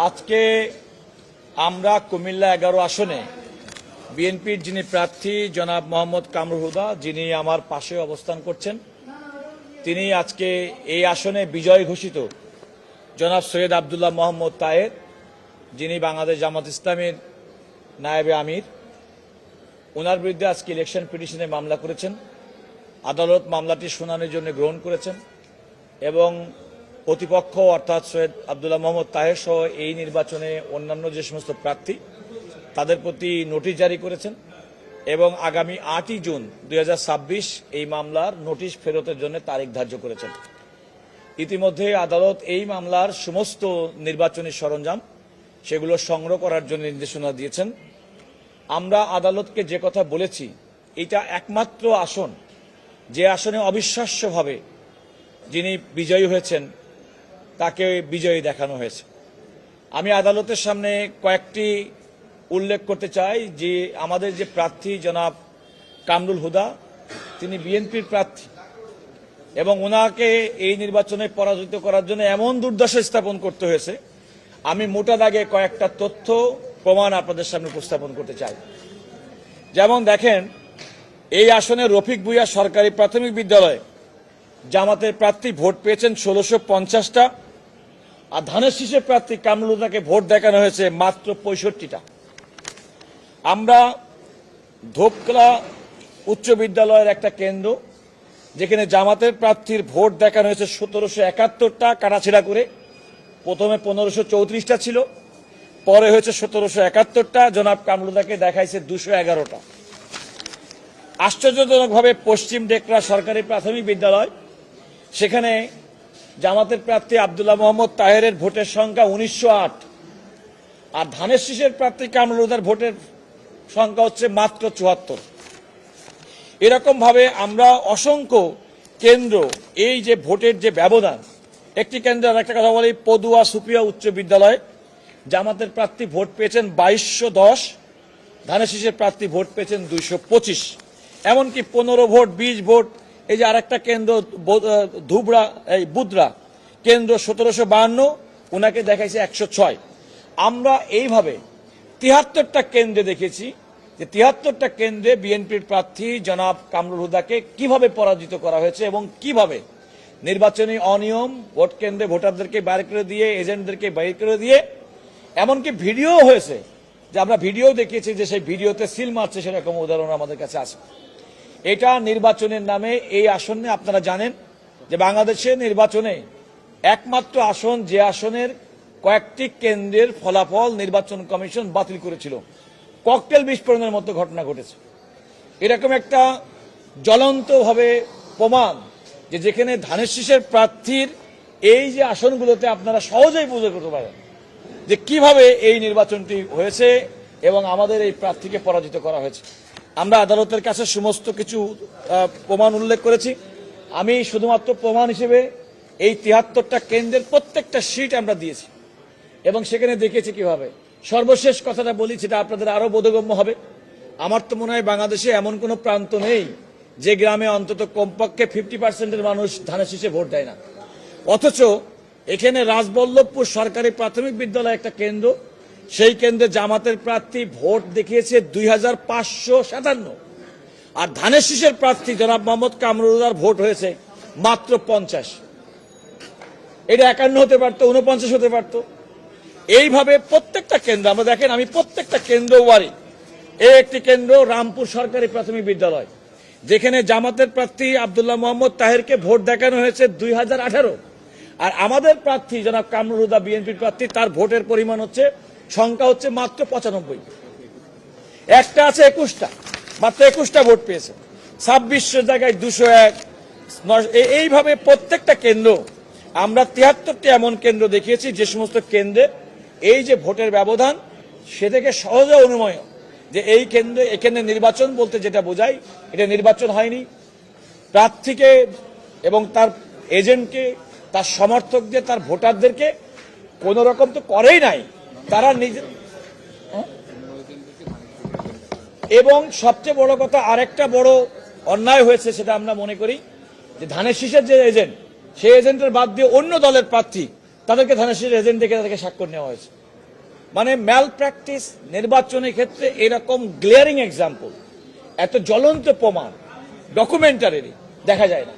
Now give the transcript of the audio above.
আজকে আমরা কুমিল্লা 11 আসনে বিএনপির যিনি প্রার্থী জনাব মোহাম্মদ কামরুল হুদা, যিনি আমার পাশে অবস্থান করছেন, তিনি আজকে এই আসনে বিজয় ঘোষিত জনাব সৈয়দ আব্দুল্লাহ মোহাম্মদ তাহের, যিনি বাংলাদেশ জামাত ইসলামের নায়েবে আমির, ওনার বিরুদ্ধে আজকে ইলেকশন পিটিশনে মামলা করেছেন। আদালত মামলাটি শুনানির জন্য গ্রহণ করেছেন এবং প্রতিপক্ষ অর্থাৎ সৈয়দ আব্দুল্লাহ মোহাম্মদ তাহের সহ এই নির্বাচনে অন্যান্য যে সমস্ত প্রার্থী তাদের প্রতি নোটিশ জারি করেছেন এবং আগামী 8ই জুন 2026 এই মামলার নোটিশ ফেরতের জন্য তারিখ ধার্য করেছেন। ইতিমধ্যে আদালত এই মামলার সমস্ত নির্বাচনী সরঞ্জাম সেগুলো সংগ্রহ করার জন্য নির্দেশনা দিয়েছেন। আমরা আদালতকে যে কথা বলেছি, এটা একমাত্র আসন যে আসনে অবিশ্বাস্যভাবে যিনি বিজয়ী হয়েছেন তাকে বিজয়ী দেখানো হয়েছে। আমি আদালতের সামনে কয়েকটি উল্লেখ করতে চাই যে আমাদের যে প্রার্থী জনাব কামরুল হুদা, তিনি বিএনপির প্রার্থী এবং ওনাকে এই নির্বাচনে পরাজিত করার জন্য এমন দুর্দশা স্থাপন করতে হয়েছে, আমি মোটা দাগে কয়েকটা তথ্য প্রমাণ আপনাদের সামনে উপস্থাপন করতে চাই। যেমন দেখেন, এই আসনে রফিক ভুইয়া সরকারি প্রাথমিক বিদ্যালয়ে জামাতের প্রার্থী ভোট পেয়েছেন 1650টা, আর ধানের শীষের প্রার্থী কামরুল হুদাকে ভোট দেখানো হয়েছে মাত্র 65টা। আমরা ধোপকলা উচ্চ বিদ্যালয়ের একটা কেন্দ্র, যেখানে জামাতের প্রার্থীর ভোট দেখানো হয়েছে 1771টা কাটাছেড়া করে। প্রথমে 1534টা ছিল, পরে হয়েছে 1771টা। জনাব কামরুল হুদাকে দেখাইছে 211টা। আশ্চর্যজনকভাবে পশ্চিম ডেকরা সরকারি প্রাথমিক বিদ্যালয়, সেখানে জামাতের প্রার্থী আব্দুল্লাহ মোহাম্মদ তাহেরের ভোটের সংখ্যা 1908, আর ধানের শীষের প্রার্থী কামরুল হুদার ভোটের সংখ্যা হচ্ছে মাত্র 74। এরকম ভাবে আমরা অসংখ্য কেন্দ্র, এই যে ভোটের যে ব্যবধান, একটি কেন্দ্রের একটা কথা বলি, পদুয়া সুপিয়া উচ্চ বিদ্যালয় জামাতের প্রার্থী ভোট পেয়েছেন 2210, ধানের শীষের প্রার্থী ভোট পেয়েছেন 225। এমনকি 15 ভোট 20 ভোট, এই যে আরেকটা কেন্দ্র ধুবড়া এই বুদরা কেন্দ্র 1752, ওনাকে দেখাইছে 106। আমরা এইভাবে 73টা কেন্দ্রে দেখেছি যে 73টা কেন্দ্রে বিএনপির প্রার্থী জনাব কামরুল হুদাকে কিভাবে পরাজিত করা হয়েছে এবং কিভাবে নির্বাচনী অনিয়ম, ভোট কেন্দ্রে ভোটারদেরকে বাইরে করে দিয়ে, এজেন্টদেরকে বাইরে করে দিয়ে, এমনকি ভিডিও হয়েছে যে আমরা ভিডিও দেখিয়েছি যে সেই ভিডিওতে সিল মারছে, সেরকম উদাহরণ আমাদের কাছে আছে। এটা নির্বাচনের নামে এই আসনে আপনারা জানেন যে বাংলাদেশের নির্বাচনে একমাত্র আসন যে আসনের কয়েকটি কেন্দ্রের ফলাফল নির্বাচন কমিশন বাতিল করেছিল, ককটেল বিস্ফোরণের মতো ঘটনা ঘটেছে। এরকম একটা জ্বলন্তভাবে প্রমাণ যে যেখানে ধানের শীষের প্রার্থীর এই যে আসনগুলোতে আপনারা সহজেই বুঝে করতে পারেন যে কিভাবে এই নির্বাচনটি হয়েছে এবং আমাদের এই প্রার্থীকে পরাজিত করা হয়েছে। আমরা আদালতের কাছে সমস্ত কিছু প্রমাণ উল্লেখ করেছি। আমি শুধুমাত্র প্রমাণ হিসেবে এই 73টা কেন্দ্রের প্রত্যেকটা সিট আমরা দিয়েছি এবং সেখানে দেখেছি কিভাবে। সর্বশেষ কথাটা বলি, সেটা আপনাদের আরো বোধগম্য হবে। আমার তো মনে হয় বাংলাদেশে এমন কোনো প্রান্ত নেই যে গ্রামে অন্তত কমপক্ষে 50%-এর মানুষ ধানের শীষে ভোট দেয় না। অথচ এখানে রাজবল্লভপুর সরকারি প্রাথমিক বিদ্যালয় একটা কেন্দ্র, সেই কেন্দ্রে জামাতের প্রার্থী ভোট দেখিয়েছে 2557, আর ধানের শীষের প্রার্থী জনাব মোহাম্মদ কামরুল হুদার ভোট হয়েছে মাত্র 50। এটা 51 হতে পারতো, 49 হতে পারতো। এইভাবে প্রত্যেকটা কেন্দ্র আমরা দেখেন, আমি প্রত্যেকটা কেন্দ্র ওয়ারি। এই একটি কেন্দ্র রামপুর সরকারি প্রাথমিক বিদ্যালয়, যেখানে জামাতের প্রার্থী আব্দুল্লাহ মোহাম্মদ তাহেরকে ভোট দেখানো হয়েছে 2018, আর আমাদের প্রার্থী জনাব কামরুল হুদা বিএনপির প্রার্থী, তার ভোটের পরিমাণ হচ্ছে, সংখ্যা হচ্ছে মাত্র 95। একটা আছে 21টা, মাত্র 21টা ভোট পেয়েছে। 26 জায়গায় 201। এইভাবে প্রত্যেকটা কেন্দ্র আমরা 73টি এমন কেন্দ্র দেখিয়েছি যে সমস্ত কেন্দ্রে এই যে ভোটের ব্যবধান, সে থেকে সহজে অনুমেয় যে এই কেন্দ্রে, এখানে নির্বাচন বলতে যেটা বোঝায়, এটা নির্বাচন হয়নি। প্রার্থীকে এবং তার এজেন্টকে, তার সমর্থকদের, তার ভোটারদেরকে কোন রকম তো করেই নাই তারা নিজে। এবং সবচেয়ে বড় কথা, আরেকটা বড় অন্যায় হয়েছে, সেটা আমরা মনে করি যে ধানের শীষের যে এজেন্ট, সেই এজেন্টের বাদ দিয়ে অন্য দলের প্রার্থী, তাদেরকে ধানের শীষের এজেন্ট দেখে তাদেরকে স্বাক্ষর নেওয়া হয়েছে। মানে ম্যাল প্র্যাকটিস নির্বাচনের ক্ষেত্রে এরকম গ্লেয়ারিং এক্সাম্পল, এত জ্বলন্ত প্রমাণ ডকুমেন্টারি দেখা যায় না।